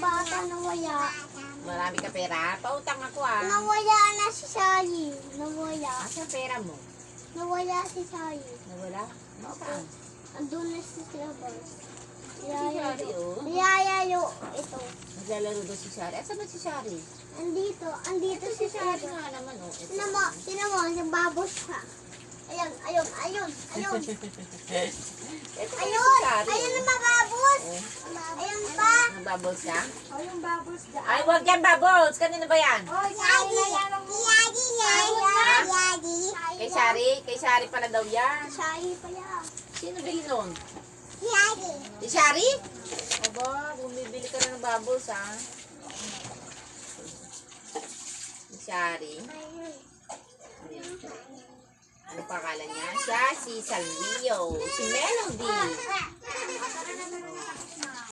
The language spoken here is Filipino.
bata nawaya. Marami ka pera? Pautang ako ah. Nawaya na si Shari. Nawaya. Asa pera mo? Nawala si Shari. Nawala? Saan? Andun na si Labas. Si Shari oh. Niyayayo. Ito. Naglalaro daw si Shari. Asa ba si Shari? Andito. Andito si Shari Shari. nga naman oh. Ito. Tinan mo, nagbabos siya. Ayun, ayun, ayun, ayun. Ito ba Ayun, si Shari? ayun na mababos. Ayun pa. Nagbubbles ka? Oh, yung bubbles dyan. Ay, wag yan bubbles. Kanino ba yan? Oh, Yagi. Yagi yan. Yagi. Kay Shari? Kay Shari pala daw yan. Shari pa yan. Sino bili nun? Yagi. Si Shari? Aba, bumibili ka na ng bubbles ha. Si Shari. Ano pangalan niya? Siya si Salvio. Si Melody.